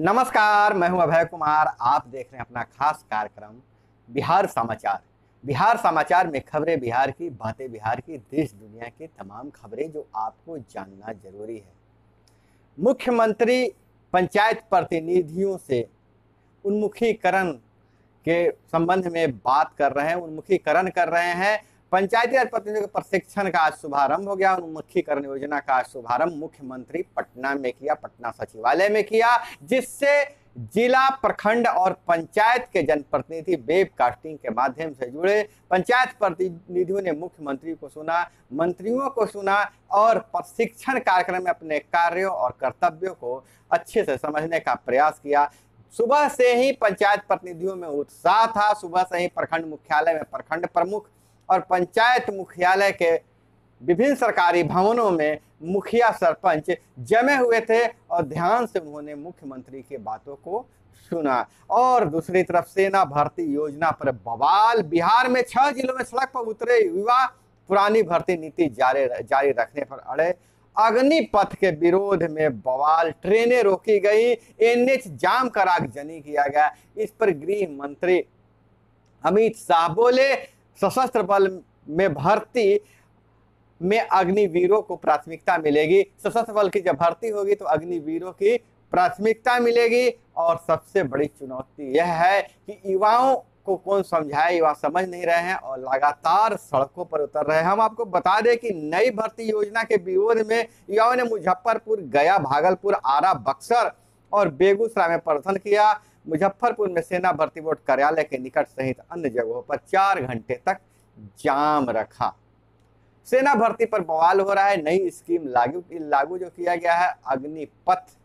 नमस्कार, मैं हूं अभय कुमार। आप देख रहे हैं अपना खास कार्यक्रम बिहार समाचार। बिहार समाचार में खबरें बिहार की, बातें बिहार की, देश दुनिया की तमाम खबरें जो आपको जानना जरूरी है। मुख्यमंत्री पंचायत प्रतिनिधियों से उन्मुखीकरण के संबंध में बात कर रहे हैं, उन्मुखीकरण कर रहे हैं। पंचायती राज प्रतिनिधियों के प्रशिक्षण का आज शुभारंभ हो गया। उन्मुखीकरण योजना का आज शुभारंभ मुख्यमंत्री पटना में किया, पटना सचिवालय में किया, जिससे जिला, प्रखंड और पंचायत के जनप्रतिनिधि वेबकास्टिंग के माध्यम से जुड़े। पंचायत प्रतिनिधियों ने मुख्यमंत्री को सुना, मंत्रियों को सुना और प्रशिक्षण कार्यक्रम में अपने कार्यों और कर्तव्यों को अच्छे से समझने का प्रयास किया। सुबह से ही पंचायत प्रतिनिधियों में उत्साह था। सुबह से ही प्रखंड मुख्यालय में प्रखंड प्रमुख और पंचायत मुख्यालय के विभिन्न सरकारी भवनों में मुखिया, सरपंच जमे हुए थे और ध्यान से उन्होंने मुख्यमंत्री की बातों को सुना। और दूसरी तरफ सेना भर्ती योजना पर बवाल। बिहार में 6 जिलों में सड़क पर उतरे युवा पुरानी भर्ती नीति जारी रखने पर अड़े। अग्निपथ के विरोध में बवाल, ट्रेनें रोकी गई, एनएच जाम कर आगजनी किया गया। इस पर गृह मंत्री अमित शाह बोले, सशस्त्र बल में भर्ती में अग्निवीरों को प्राथमिकता मिलेगी। सशस्त्र बल की जब भर्ती होगी तो अग्निवीरों की प्राथमिकता मिलेगी। और सबसे बड़ी चुनौती यह है कि युवाओं को कौन समझाए, युवा समझ नहीं रहे हैं और लगातार सड़कों पर उतर रहे हैं। हम आपको बता दें कि नई भर्ती योजना के विरोध में युवाओं ने मुजफ्फरपुर, गया, भागलपुर, आरा, बक्सर और बेगूसराय में प्रदर्शन किया। मुजफ्फरपुर में सेना भर्ती बोर्ड कार्यालय के निकट सहित अन्य जगहों पर 4 घंटे तक जाम रखा। सेना भर्ती पर बवाल हो रहा है। नई स्कीम लागू जो किया गया है, अग्निपथ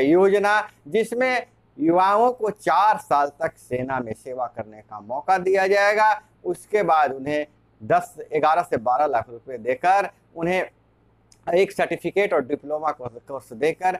योजना, जिसमें युवाओं को 4 साल तक सेना में सेवा करने का मौका दिया जाएगा। उसके बाद उन्हें 11 से 12 लाख रुपए देकर उन्हें एक सर्टिफिकेट और डिप्लोमा कोर्स देकर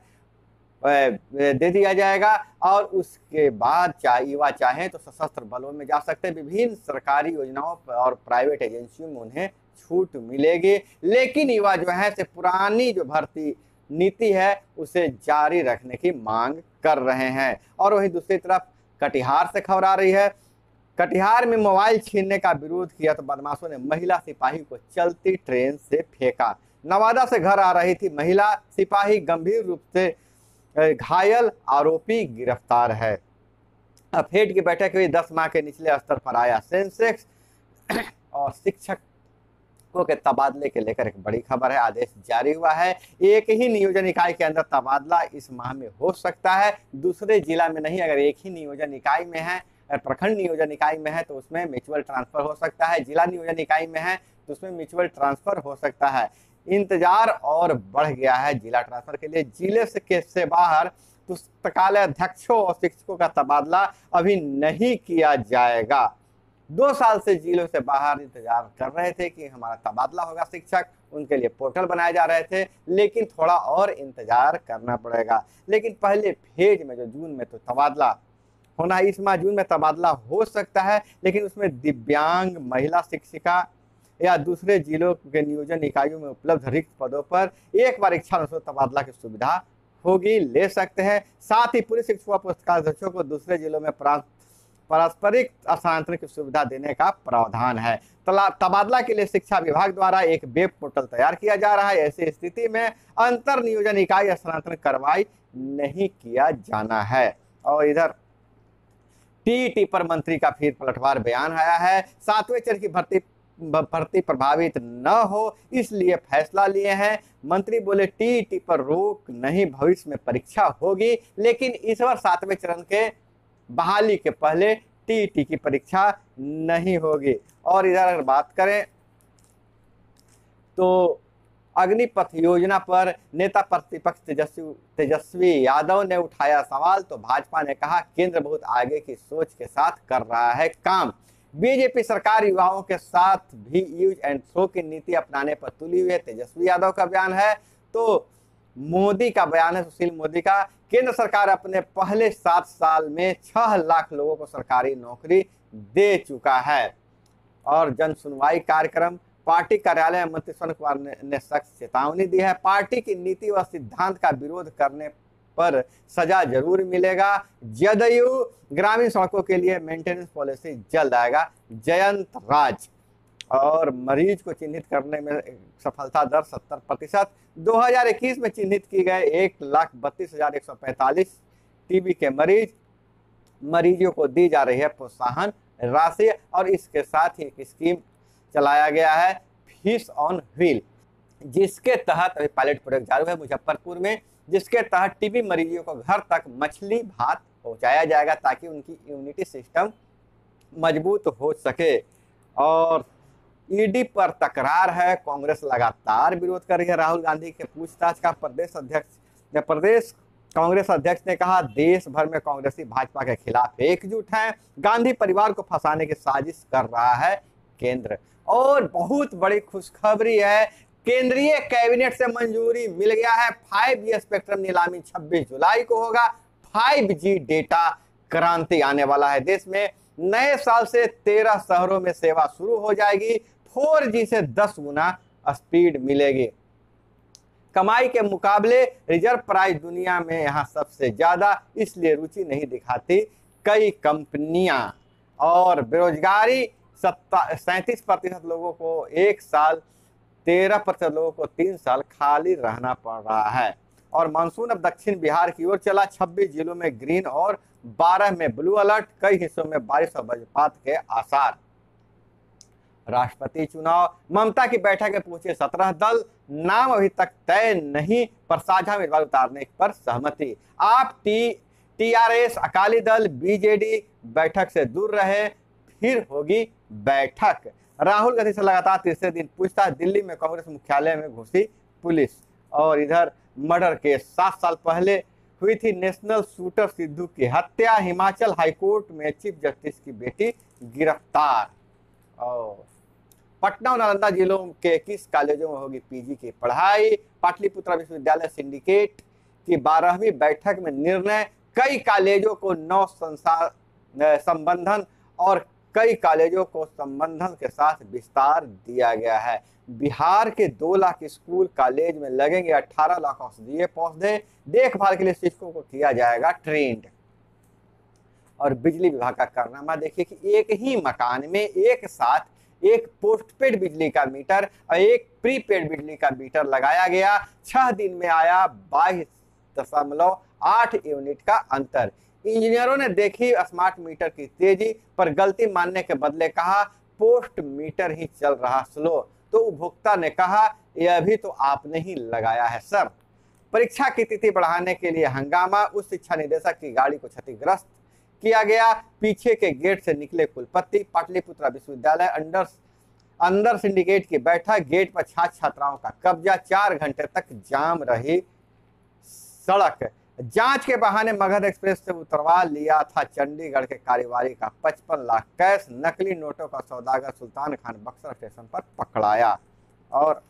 दे दिया जाएगा। और उसके बाद युवा चाहें तो सशस्त्र बलों में जा सकते हैं। विभिन्न सरकारी योजनाओं और प्राइवेट एजेंसियों में उन्हें छूट मिलेगी। लेकिन युवा जो है से पुरानी जो भर्ती नीति है उसे जारी रखने की मांग कर रहे हैं। और वहीं दूसरी तरफ कटिहार से खबर आ रही है। कटिहार में मोबाइल छीनने का विरोध किया तो बदमाशों ने महिला सिपाही को चलती ट्रेन से फेंका। नवादा से घर आ रही थी महिला सिपाही, गंभीर रूप से घायल, आरोपी गिरफ्तार है। अब फेड की बैठक हुई, 10 माह के निचले स्तर पर आया सेंसेक्स। और शिक्षकों के तबादले के लेकर एक बड़ी खबर है। आदेश जारी हुआ है। एक ही नियोजन इकाई के अंदर तबादला इस माह में हो सकता है, दूसरे जिला में नहीं। अगर एक ही नियोजन इकाई में है, प्रखंड नियोजन इकाई में है तो उसमें म्यूचुअल ट्रांसफर हो सकता है। जिला नियोजन इकाई में है तो उसमें म्यूचुअल ट्रांसफर हो सकता है। इंतजार और बढ़ गया है जिला ट्रांसफर के लिए। जिले से बाहर पुस्तकालय अध्यक्षों और शिक्षकों का तबादला अभी नहीं किया जाएगा। 2 साल से जिलों से बाहर इंतजार कर रहे थे कि हमारा तबादला होगा शिक्षक, उनके लिए पोर्टल बनाए जा रहे थे, लेकिन थोड़ा और इंतजार करना पड़ेगा। लेकिन पहले फेज में जो जून में तो तबादला होना, इस माह जून में तबादला हो सकता है, लेकिन उसमें दिव्यांग महिला शिक्षिका या दूसरे जिलों के नियोजन इकाइयों में उपलब्ध रिक्त पदों पर एक बार इच्छा अनुसार तबादला की सुविधा होगी, ले सकते हैं। साथ ही पुलिस शिक्षकों और पुस्तकाध्यक्षों को दूसरे जिलों में पारस्परिक स्थानांतरण की सुविधा देने का प्रावधान है। तबादला के लिए शिक्षा विभाग द्वारा एक वेब पोर्टल तैयार किया जा रहा है। ऐसी स्थिति में अंतर नियोजन इकाई स्थानांतरण कार्रवाई नहीं किया जाना है। और इधर टीईटी पर मंत्री का फिर पलटवार बयान आया है। 7वें चरण की भर्ती प्रभावित न हो इसलिए फैसला लिए हैं। मंत्री बोले, टीईटी पर रोक नहीं, भविष्य में परीक्षा होगी, लेकिन इस बार 7वें चरण के बहाली के पहले टीईटी की परीक्षा नहीं होगी। और इधर अगर बात करें तो अग्निपथ योजना पर नेता प्रतिपक्ष तेजस्वी यादव ने उठाया सवाल तो भाजपा ने कहा, केंद्र बहुत आगे की सोच के साथ कर रहा है काम। बीजेपी सरकार युवाओं के साथ भी यूज एंड थ्रो की नीति अपनाने पर तुली हुई है। तेजस्वी यादव का बयान है तो मोदी का बयान है, सुशील मोदी का। केंद्र सरकार अपने पहले 7 साल में 6 लाख लोगों को सरकारी नौकरी दे चुका है। और जन सुनवाई कार्यक्रम, पार्टी कार्यालय में मंत्री स्वर्ण कुमार ने सख्त चेतावनी दी है। पार्टी की नीति व सिद्धांत का विरोध करने पर सजा जरूर मिलेगा। जदयू ग्रामीण सड़कों के लिए मेंटेनेंस पॉलिसी जल्द आएगा। जयंत राज। और मरीज को चिन्हित करने में सफलता दर 70%। 2021 में चिन्हित की गए 1,32,145 टीबी के मरीजों को दी जा रही है प्रोत्साहन राशि। और इसके साथ ही एक स्कीम चलाया गया है, फीस ऑन व्हील, जिसके तहत अभी पायलट प्रोजेक्ट चालू है मुजफ्फरपुर में, जिसके तहत टीबी मरीजों को घर तक मछली भात पहुंचाया जाएगा ताकि उनकी इम्यूनिटी सिस्टम मजबूत हो सके। और ईडी पर तकरार है, कांग्रेस लगातार विरोध कर रही है राहुल गांधी के पूछताछ का। प्रदेश कांग्रेस अध्यक्ष ने कहा, देश भर में कांग्रेसी भाजपा के खिलाफ एकजुट हैं, गांधी परिवार को फंसाने की साजिश कर रहा है केंद्र। और बहुत बड़ी खुशखबरी है, केंद्रीय कैबिनेट से मंजूरी मिल गया है। 5G स्पेक्ट्रम नीलामी 26 जुलाई को होगा। 5G डेटा क्रांति आने वाला है देश में। नए साल से 13 शहरों में सेवा शुरू हो जाएगी। 4G से 10 गुना स्पीड मिलेगी। कमाई के मुकाबले रिजर्व प्राइस दुनिया में यहाँ सबसे ज्यादा, इसलिए रुचि नहीं दिखाती कई कंपनियां। और बेरोजगारी 37% लोगों को 1 साल, 13% लोगों को 3 साल खाली रहना पड़ रहा है। और मानसून अब दक्षिण बिहार की ओर चला। 26 जिलों में ग्रीन और 12 में ब्लू अलर्ट। कई हिस्सों में बारिश और वज्रपात के आसार। राष्ट्रपति चुनाव, ममता की बैठक में पहुंचे 17 दल, नाम अभी तक तय नहीं पर साझा उम्मीदवार उतारने पर सहमति। आप टीआरएस, अकाली दल, बीजेडी बैठक से दूर रहे, फिर होगी बैठक। राहुल गांधी से लगातार तीसरे दिन पूछताछ। दिल्ली में कांग्रेस मुख्यालय में घुसी पुलिस। और इधर मर्डर केस 7 साल पहले हुई थी नेशनल शूटर सिद्धू की हत्या। हिमाचल हाईकोर्ट में चीफ जस्टिस की बेटी गिरफ्तार। और पटना और नालंदा जिलों के 21 कॉलेजों में होगी पीजी की पढ़ाई। पाटलिपुत्रा विश्वविद्यालय सिंडिकेट की 12वीं बैठक में निर्णय। कई कॉलेजों को 9 संबंधन और कई कॉलेजों को संबंधन के साथ विस्तार दिया गया है। बिहार के 2 लाख स्कूल कॉलेज में लगेंगे 18 लाख औषधीय पौधे। देखभाल के लिए शिक्षकों को किया जाएगा ट्रेंड। और बिजली विभाग का कारनामा देखिए कि एक ही मकान में एक साथ एक पोस्टपेड बिजली का मीटर और एक प्रीपेड बिजली का मीटर लगाया गया। 6 दिन में आया 22.8 यूनिट का अंतर। इंजीनियरों ने देखी स्मार्ट मीटर की तेजी पर गलती मानने के बदले कहा पोस्ट मीटर ही चल रहा स्लो। तो उपभोक्ता ने कहा यह भी तो आपने ही लगाया है सर। परीक्षा की तिथि बढ़ाने के लिए हंगामा। उस शिक्षा निदेशक की गाड़ी को क्षतिग्रस्त किया गया। पीछे के गेट से निकले कुलपति। पाटलिपुत्रा विश्वविद्यालय अंदर सिंडिकेट की बैठक। गेट पर छात्र छात्राओं का कब्जा। 4 घंटे तक जाम रही सड़क। जांच के बहाने मगध एक्सप्रेस से उतरवा लिया था चंडीगढ़ के कारोबारी का 55 लाख कैश। नकली नोटों का सौदागर सुल्तान खान बक्सर स्टेशन पर पकड़ाया। और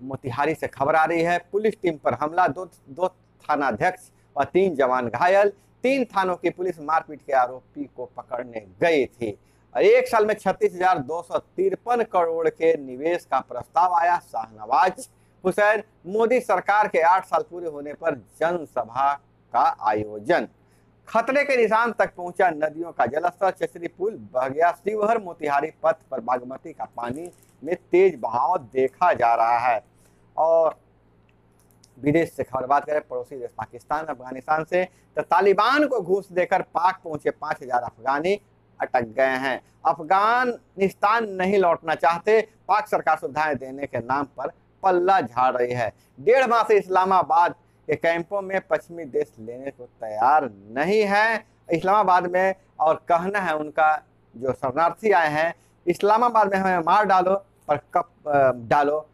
मोतिहारी से खबर आ रही है, पुलिस टीम पर हमला। दो थानाध्यक्ष और 3 जवान घायल। 3 थानों की पुलिस मारपीट के आरोपी को पकड़ने गई थी। और 1 साल में 36,253 करोड़ के निवेश का प्रस्ताव आया। शाहनवाज हुसैन। मोदी सरकार के 8 साल पूरे होने पर जनसभा का आयोजन। खतरे के निशान तक पहुंचा नदियों का जलस्तर। चचरी पुल बह गया। शिवहर मोतिहारी पथ पर बागमती का पानी में तेज बहाव देखा जा रहा है। और विदेश से खबर बात करें, पड़ोसी देश पाकिस्तान अफगानिस्तान से तो तालिबान को घूस देकर पाक पहुंचे 5000 अफगानी अटक गए हैं। अफगानिस्तान नहीं लौटना चाहते। पाक सरकार सुविधाएं देने के नाम पर पल्ला झाड़ रही है। 1.5 माह से इस्लामाबाद के कैंपों में पश्चिमी देश लेने को तैयार नहीं है। इस्लामाबाद में और कहना है उनका जो शरणार्थी आए हैं, इस्लामाबाद में हमें मार डालो पर डालो।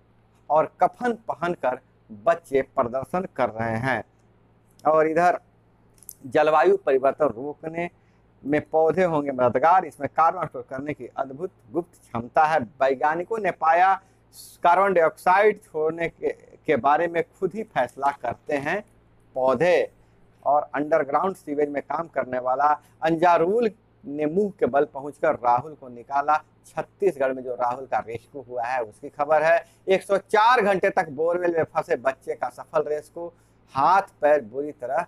और कफन पहनकर बच्चे प्रदर्शन कर रहे हैं। और इधर जलवायु परिवर्तन रोकने में पौधे होंगे मददगार। इसमें कार्बन स्टोर करने की अद्भुत गुप्त क्षमता है। वैज्ञानिकों ने पाया कार्बन डाइऑक्साइड छोड़ने के बारे में खुद ही फैसला करते हैं पौधे। और अंडरग्राउंड सीवेज में काम करने वाला अंजारुल ने मुंह के बल पहुंचकर राहुल को निकाला। छत्तीसगढ़ में जो राहुल का रेस्क्यू हुआ है उसकी खबर है। 104 घंटे तक बोरवेल में फंसे बच्चे का सफल रेस्क्यू, हाथ पैर बुरी तरह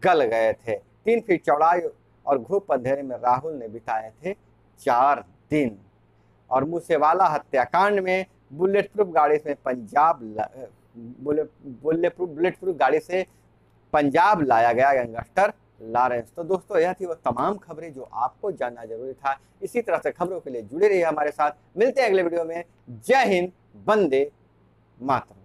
गल गए थे। 3 फीट चौड़ाई और घूप अंधेरे में राहुल ने बिताए थे 4 दिन। और मूसेवाला हत्याकांड में बुलेट प्रूफ गाड़ी से पंजाब लाया गया गैंगस्टर लॉरेंस। तो दोस्तों यह थी वो तमाम खबरें जो आपको जानना जरूरी था। इसी तरह से खबरों के लिए जुड़े रहिए हमारे साथ। मिलते हैं अगले वीडियो में। जय हिंद, वंदे मातरम।